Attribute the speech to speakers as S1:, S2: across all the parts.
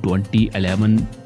S1: 2011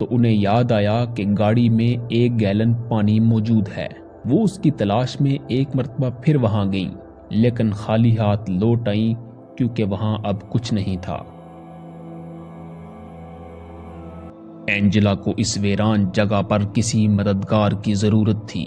S1: تو انہیں یاد آیا کہ گاڑی میں 1 گیلن پانی موجود ہے۔ وہ اس کی تلاش میں ایک مرتبہ پھر وہاں گئیں، لیکن خالی ہاتھ لوٹ آئیں کیونکہ وہاں اب کچھ نہیں تھا۔ اینجلا کو اس ویران جگہ پر کسی مددگار کی ضرورت تھی،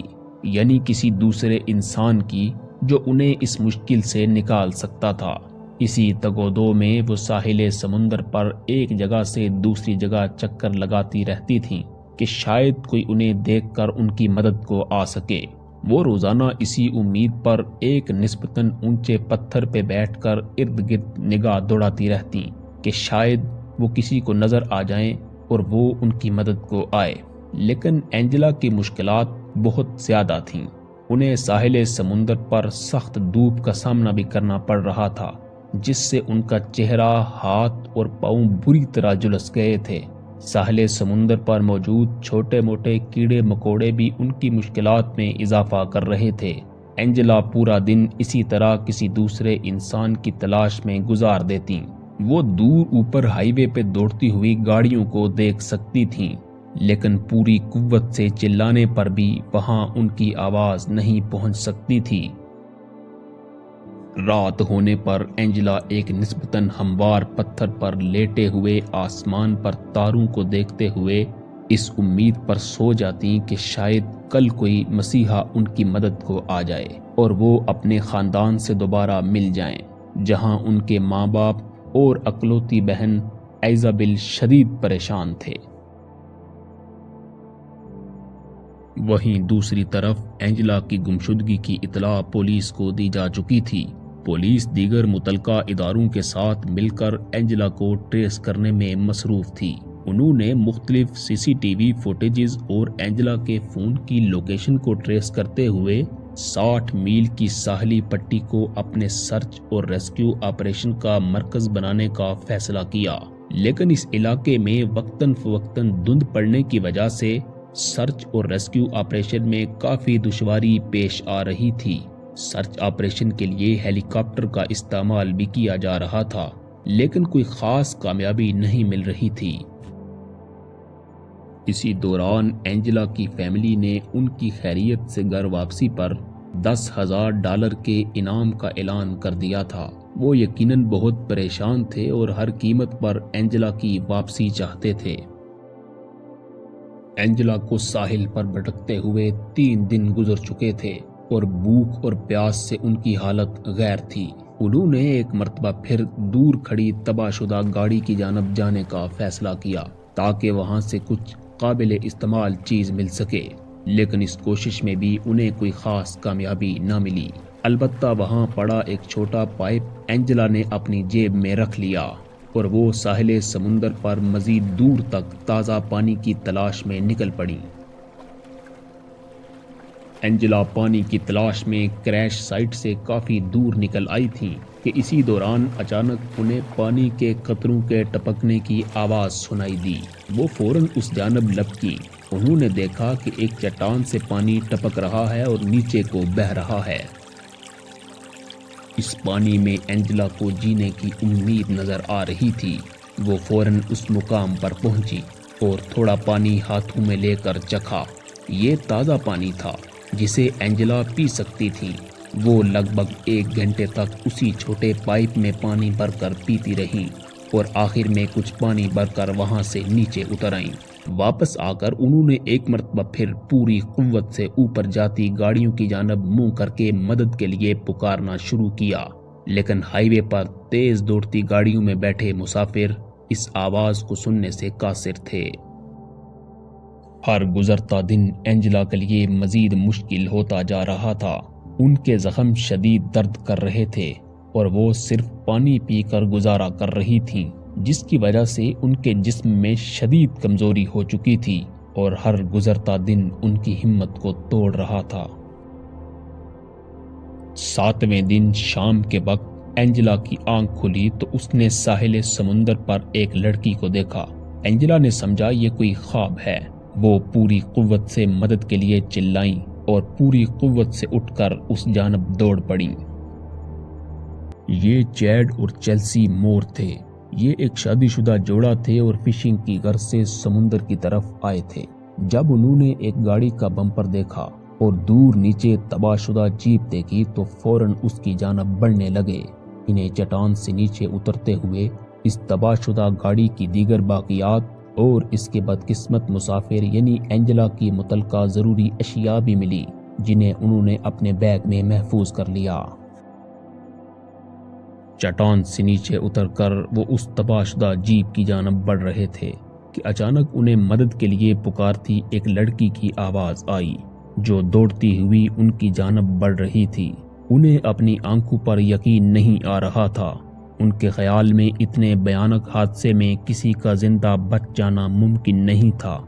S1: یعنی کسی دوسرے انسان کی جو انہیں اس مشکل سے نکال سکتا تھا۔ اسی تگودو میں وہ ساحل سمندر پر ایک جگہ سے دوسری جگہ چکر لگاتی رہتی تھیں کہ شاید کوئی انہیں دیکھ کر ان کی مدد کو آ سکے۔ وہ روزانہ اسی امید پر ایک نسبتاً اونچے پتھر پہ بیٹھ کر ارد گرد نگاہ دوڑاتی رہتی کہ شاید وہ کسی کو نظر آ جائیں اور وہ ان کی مدد کو آئے۔ لیکن اینجلا کی مشکلات بہت زیادہ تھیں۔ انہیں ساحل سمندر پر سخت دھوپ کا سامنا بھی کرنا پڑ رہا تھا، جس سے ان کا چہرہ، ہاتھ اور پاؤں بری طرح جھلس گئے تھے۔ ساحل سمندر پر موجود چھوٹے موٹے کیڑے مکوڑے بھی ان کی مشکلات میں اضافہ کر رہے تھے۔ اینجلا پورا دن اسی طرح کسی دوسرے انسان کی تلاش میں گزار دیتی۔ وہ دور اوپر ہائی وے پہ دوڑتی ہوئی گاڑیوں کو دیکھ سکتی تھیں، لیکن پوری قوت سے چلانے پر بھی وہاں ان کی آواز نہیں پہنچ سکتی تھی۔ رات ہونے پر اینجلا ایک نسبتاً ہموار پتھر پر لیٹے ہوئے آسمان پر تاروں کو دیکھتے ہوئے اس امید پر سو جاتی کہ شاید کل کوئی مسیحا ان کی مدد کو آ جائے اور وہ اپنے خاندان سے دوبارہ مل جائیں، جہاں ان کے ماں باپ اور اکلوتی بہن ایزابل شدید پریشان تھے۔ وہیں دوسری طرف اینجلا کی گمشدگی کی اطلاع پولیس کو دی جا چکی تھی۔ پولیس دیگر متعلقہ اداروں کے ساتھ مل کر اینجلا کو ٹریس کرنے میں مصروف تھی۔ انہوں نے مختلف CCTV فوٹیجز اور اینجلا کے فون کی لوکیشن کو ٹریس کرتے ہوئے 60 میل کی ساحلی پٹی کو اپنے سرچ اور ریسکیو آپریشن کا مرکز بنانے کا فیصلہ کیا، لیکن اس علاقے میں وقتاً فوقتاً دھند پڑنے کی وجہ سے سرچ اور ریسکیو آپریشن میں کافی دشواری پیش آ رہی تھی۔ سرچ آپریشن کے لیے ہیلی کاپٹر کا استعمال بھی کیا جا رہا تھا، لیکن کوئی خاص کامیابی نہیں مل رہی تھی۔ اسی دوران اینجلا کی فیملی نے ان کی خیریت سے گھر واپسی پر $10,000 کے انعام کا اعلان کر دیا تھا۔ وہ یقیناً بہت پریشان تھے اور ہر قیمت پر اینجلا کی واپسی چاہتے تھے۔ اینجلا کو ساحل پر بھٹکتے ہوئے 3 دن گزر چکے تھے اور بھوک اور پیاس سے ان کی حالت غیر تھی۔ انہوں نے ایک مرتبہ پھر دور کھڑی تباہ شدہ گاڑی کی جانب جانے کا فیصلہ کیا تاکہ وہاں سے کچھ قابل استعمال چیز مل سکے، لیکن اس کوشش میں بھی انہیں کوئی خاص کامیابی نہ ملی۔ البتہ وہاں پڑا ایک چھوٹا پائپ اینجلا نے اپنی جیب میں رکھ لیا اور وہ ساحل سمندر پر مزید دور تک تازہ پانی کی تلاش میں نکل پڑی۔ اینجلا پانی کی تلاش میں کریش سائٹ سے کافی دور نکل آئی تھیں کہ اسی دوران اچانک انہیں پانی کے قطروں کے ٹپکنے کی آواز سنائی دی۔ وہ فوراً اس جانب لپکیں۔ انہوں نے دیکھا کہ ایک چٹان سے پانی ٹپک رہا ہے اور نیچے کو بہہ رہا ہے۔ اس پانی میں اینجلا کو جینے کی امید نظر آ رہی تھی۔ وہ فوراً اس مقام پر پہنچی اور تھوڑا پانی ہاتھوں میں لے کر چکھا۔ یہ تازہ پانی تھا جسے اینجلا پی سکتی تھی۔ وہ لگ بھگ 1 گھنٹے تک اسی چھوٹے پائپ میں پانی بھر کر پیتی رہیں اور آخر میں کچھ پانی بھر کر وہاں سے نیچے اتر آئیں۔ واپس آ کر انہوں نے ایک مرتبہ پھر پوری قوت سے اوپر جاتی گاڑیوں کی جانب منہ کر کے مدد کے لیے پکارنا شروع کیا، لیکن ہائی وے پر تیز دوڑتی گاڑیوں میں بیٹھے مسافر اس آواز کو سننے سے قاصر تھے۔ ہر گزرتا دن اینجلا کے لیے مزید مشکل ہوتا جا رہا تھا۔ ان کے زخم شدید درد کر رہے تھے اور وہ صرف پانی پی کر گزارا کر رہی تھیں، جس کی وجہ سے ان کے جسم میں شدید کمزوری ہو چکی تھی اور ہر گزرتا دن ان کی ہمت کو توڑ رہا تھا۔ 7ویں دن شام کے وقت اینجلا کی آنکھ کھلی تو اس نے ساحل سمندر پر ایک لڑکی کو دیکھا۔ اینجلا نے سمجھا یہ کوئی خواب ہے۔ وہ پوری قوت سے مدد کے لیے چلائیں اور پوری قوت سے اٹھ کر اس جانب دوڑ پڑیں۔ یہ چیڈ اور چیلسی مور تھے۔ یہ ایک شادی شدہ جوڑا تھے اور فشنگ کی غرض سے سمندر کی طرف آئے تھے۔ جب انہوں نے ایک گاڑی کا بمپر دیکھا اور دور نیچے تباہ شدہ جیپ دیکھی تو فوراً اس کی جانب بڑھنے لگے۔ انہیں چٹان سے نیچے اترتے ہوئے اس تباہ شدہ گاڑی کی دیگر باقیات اور اس کے بدقسمت مسافر یعنی اینجلا کی متعلقہ ضروری اشیاء بھی ملی، جنہیں انہوں نے اپنے بیگ میں محفوظ کر لیا۔ چٹان سے نیچے اتر کر وہ اس تباہ شدہ جیپ کی جانب بڑھ رہے تھے کہ اچانک انہیں مدد کے لیے پکارتی ایک لڑکی کی آواز آئی جو دوڑتی ہوئی ان کی جانب بڑھ رہی تھی۔ انہیں اپنی آنکھوں پر یقین نہیں آ رہا تھا۔ ان کے خیال میں اتنے بھیانک حادثے میں کسی کا زندہ بچ جانا ممکن نہیں تھا۔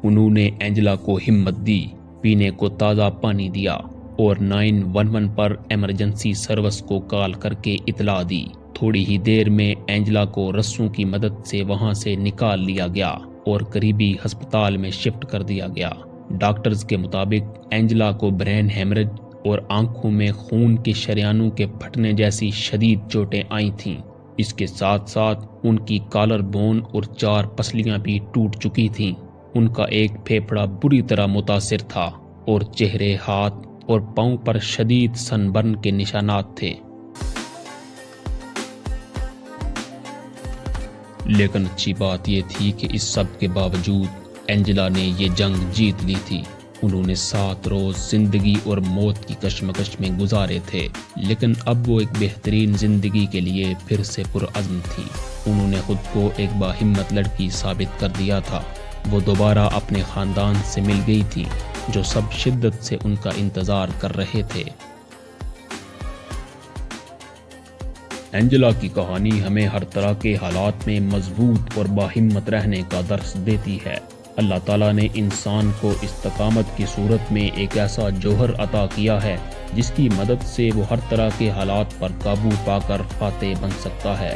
S1: انہوں نے اینجلا کو ہمت دی، پینے کو تازہ پانی دیا اور 911 پر ایمرجنسی سروس کو کال کر کے اطلاع دی۔ تھوڑی ہی دیر میں اینجلا کو رسوں کی مدد سے وہاں سے نکال لیا گیا اور قریبی ہسپتال میں شفٹ کر دیا گیا۔ ڈاکٹرز کے مطابق اینجلا کو برین ہیمریج اور آنکھوں میں خون کے شریانوں کے پھٹنے جیسی شدید چوٹیں آئی تھیں۔ اس کے ساتھ ساتھ ان کی کالر بون اور 4 پسلیاں بھی ٹوٹ چکی تھیں۔ ان کا ایک پھیپھڑا بری طرح متاثر تھا اور چہرے، ہاتھ اور پاؤں پر شدید سن برن کے نشانات تھے۔ لیکن اچھی بات یہ تھی کہ اس سب کے باوجود اینجلا نے یہ جنگ جیت لی تھی۔ انہوں نے 7 روز زندگی اور موت کی کشمکش میں گزارے تھے، لیکن اب وہ ایک بہترین زندگی کے لیے پھر سے پرعزم تھی۔ انہوں نے خود کو ایک باہمت لڑکی ثابت کر دیا تھا۔ وہ دوبارہ اپنے خاندان سے مل گئی تھی جو سب شدت سے ان کا انتظار کر رہے تھے۔ اینجلا کی کہانی ہمیں ہر طرح کے حالات میں مضبوط اور باہمت رہنے کا درس دیتی ہے۔ اللہ تعالیٰ نے انسان کو استقامت کی صورت میں ایک ایسا جوہر عطا کیا ہے جس کی مدد سے وہ ہر طرح کے حالات پر قابو پا کر فاتح بن سکتا ہے۔